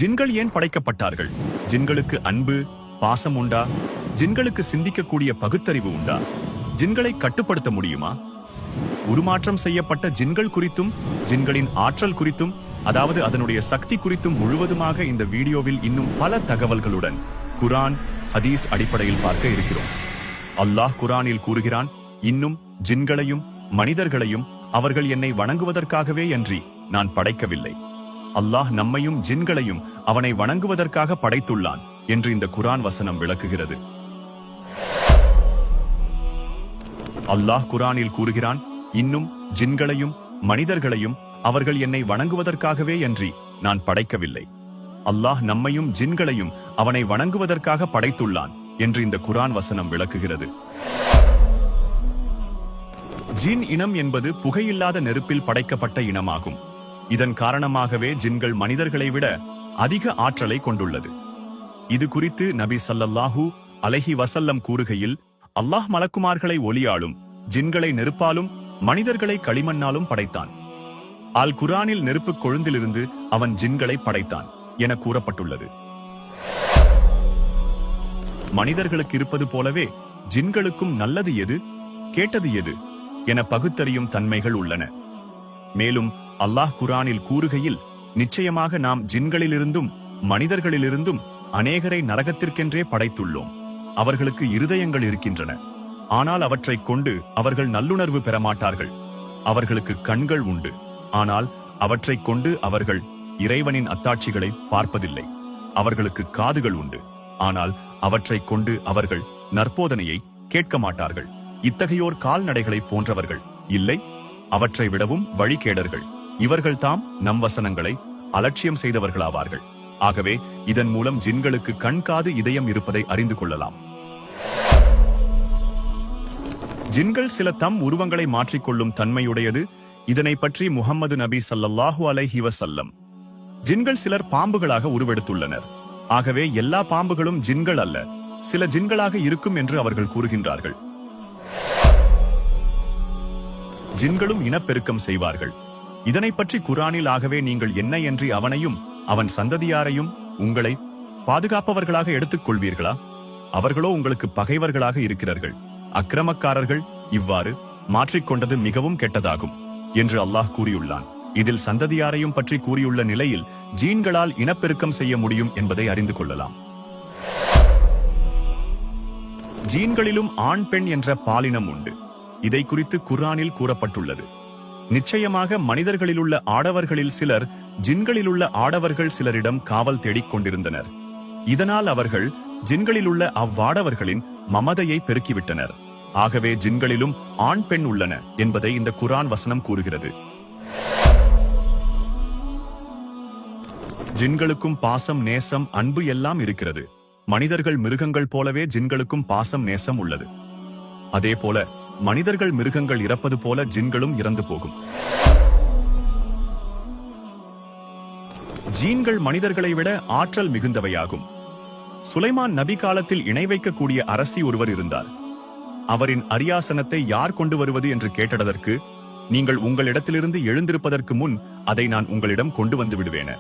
ஜின்கள் ஏன் படைக்கப்பட்டார்கள்? ஜின்களுக்கு அன்பு, பாசம் உண்டா? ஜின்களுக்கு சிந்திக்கக்கூடிய பகுத்தறிவு உண்டா? ஜின்களை கட்டுப்படுத்த முடியுமா? உருமாற்றம் செய்யப்பட்ட ஜின்கள் குறித்தும் ஜின்களின் ஆற்றல் குறித்தும், அதாவது அதனுடைய சக்தி குறித்தும் முழுவதுமாக இந்த வீடியோவில் இன்னும் பல தகவல்களுடன் குர்ஆன், ஹதீஸ் அடிப்படையில் பார்க்க இருக்கிறோம். அல்லாஹ் குர்ஆனில் கூறுகிறான், இன்னும் ஜின்களையும் மனிதர்களையும் அவர்கள் என்னை வணங்குவதற்காகவே அன்றி நான் படைக்கவில்லை. அல்லாஹ் நம்மையும் ஜின்களையும் அவனை வணங்குவதற்காக படைத்துள்ளான் என்று இந்த குர்ஆன் வசனம் விளக்குகிறது. அல்லாஹ் குர்ஆனில் கூறுகிறான், இன்னும் ஜின்களையும் மனிதர்களையும் அவர்கள் என்னை வணங்குவதற்காகவே அன்றி நான் படைக்கவில்லை. அல்லாஹ் நம்மையும் ஜின்களையும் அவனை வணங்குவதற்காக படைத்துள்ளான் என்று இந்த குர்ஆன் வசனம் விளக்குகிறது. ஜின் இனம் என்பது புகையில்லாத நெருப்பில் படைக்கப்பட்ட இனமாகும். இதன் காரணமாகவே ஜின்கள் மனிதர்களை விட அதிக ஆற்றலை கொண்டுள்ளது. இது குறித்து நபி ஸல்லல்லாஹு அலைஹி வஸல்லம் கூறுகையில், அல்லாஹ் மலக்குமார்களை ஒளியாலும் ஜின்களை நெருப்பாலும் மனிதர்களை களிமண்ணாலும் படைத்தான். அல் குர்ஆனில் நெருப்பு கொழுந்திலிருந்து அவன் ஜின்களை படைத்தான் என கூறப்பட்டுள்ளது. மனிதர்களுக்கு இருப்பது போலவே ஜின்களுக்கும் நல்லது எது, கேட்டது எது என பகுத்தறியும் தன்மைகள் உள்ளன. மேலும் அல்லாஹ் குர்ஆனில் கூறுகையில், நிச்சயமாக நாம் ஜின்களிலிருந்தும் மனிதர்களிலிருந்தும் அநேகரை நரகத்திற்கென்றே படைத்துள்ளோம். அவர்களுக்கு இருதயங்கள் இருக்கின்றன, ஆனால் அவற்றைக் கொண்டு அவர்கள் நல்லுணர்வு பெறமாட்டார்கள். அவர்களுக்கு கண்கள் உண்டு, ஆனால் அவற்றைக் கொண்டு அவர்கள் இறைவனின் அத்தாட்சிகளை பார்ப்பதில்லை. அவர்களுக்கு காதுகள் உண்டு, ஆனால் அவற்றைக் கொண்டு அவர்கள் நற்போதனையை கேட்க மாட்டார்கள். இத்தகையோர் கால்நடைகளை போன்றவர்கள் இல்லை, அவற்றை விடவும் வழிகேடர்கள். இவர்கள் தாம் நம் வசனங்களை அலட்சியம் செய்தவர்களாவார்கள். ஆகவே இதன் மூலம் ஜின்களுக்கு கண், காது, இதயம் இருப்பதை அறிந்து கொள்ளலாம். ஜின்கள் சில தம் உருவங்களை மாற்றிக்கொள்ளும் தன்மையுடையது. இதனை பற்றி முஹம்மது நபி ஸல்லல்லாஹு அலைஹி வஸல்லம், ஜின்கள் சிலர் பாம்புகளாக உருவெடுத்துள்ளனர். ஆகவே எல்லா பாம்புகளும் ஜின்கள் அல்ல, சில ஜின்களாக இருக்கும் என்று அவர்கள் கூறுகின்றார்கள். ஜின்களும் இனப்பெருக்கம் செய்வார்கள். இதனை பற்றி குர்ஆனில், ஆகவே நீங்கள் என்ன என்று அவனையும் அவன் சந்ததியாரையும் உங்களை பாதுகாப்பவர்களாக எடுத்துக் கொள்வீர்களா? அவர்களோ உங்களுக்கு பகைவர்களாக இருக்கிறார்கள். அக்கிரமக்காரர்கள் இவ்வாறு மாற்றிக்கொண்டது மிகவும் கெட்டதாகும் என்று அல்லாஹ் கூறியுள்ளான். இதில் சந்ததியாரையும் பற்றி கூறியுள்ள நிலையில் ஜீன்களால் இனப்பெருக்கம் செய்ய முடியும் என்பதை அறிந்து கொள்ளலாம். ஜீன்களிலும் ஆண், பெண் என்ற பாலினம் உண்டு. இதை குறித்து குர்ஆனில் கூறப்பட்டுள்ளது. நிச்சயமாக மனிதர்களிலுள்ள ஆடவர்களில் சிலர் ஜின்களிலுள்ள ஆடவர்கள் சிலரிடம் காவல் தேடிக் கொண்டிருந்தனர். இதனால் அவர்கள் ஜின்களிலுள்ள அவ்வாடவர்களின் மமதையை பெருக்கிவிட்டனர். ஆகவே ஜின்களிலும் ஆண், பெண் உள்ளன என்பதை இந்த குர்ஆன் வசனம் கூறுகிறது. ஜின்களுக்கும் பாசம், நேசம், அன்பு எல்லாம் இருக்கிறது. மனிதர்கள் மிருகங்கள் போலவே ஜின்களுக்கும் பாசம், நேசம் உள்ளது. அதே போல மனிதர்கள் மிருகங்கள் இறப்பது போல ஜின்களும் இறந்து போகும். ஜீன்கள் மனிதர்களை விட ஆற்றல் மிகுந்தவையாகும். சுலைமான் நபி காலத்தில் இணை வைக்கக்கூடிய அரசி ஒருவர் இருந்தார். அவரின் அரியாசனத்தை யார் கொண்டு வருவது என்று கேட்டதற்கு, நீங்கள் உங்களிடத்திலிருந்து எழுந்திருப்பதற்கு முன் அதை நான் உங்களிடம் கொண்டு வந்து விடுவேன.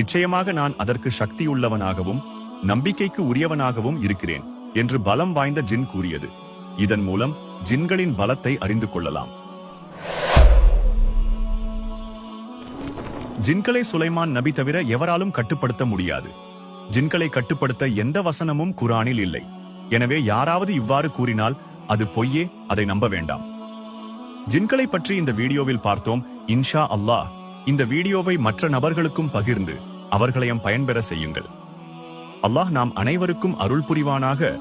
நிச்சயமாக நான் அதற்கு சக்தியுள்ளவனாகவும் நம்பிக்கைக்கு உரியவனாகவும் இருக்கிறேன் என்று பலம் வாய்ந்த ஜின் கூறியது. இதன் மூலம் ஜின்களின் பலத்தை அறிந்து கொள்ளலாம். ஜின்களை சுலைமான் நபி தவிர எவராலும் கட்டுப்படுத்த முடியாது. ஜின்களை கட்டுப்படுத்த எந்த வசனமும் குர்ஆனில் இல்லை. எனவே யாராவது இவ்வாறு கூறினால் அது பொய்யே, அதை நம்ப வேண்டாம். ஜின்களை பற்றி இந்த வீடியோவில் பார்த்தோம். இன்ஷா அல்லாஹ் இந்த வீடியோவை மற்ற நபர்களுக்கும் பகிர்ந்து அவர்களையும் பயன்பெற செய்யுங்கள். அல்லாஹ் நாம் அனைவருக்கும் அருள் புரிவானாக.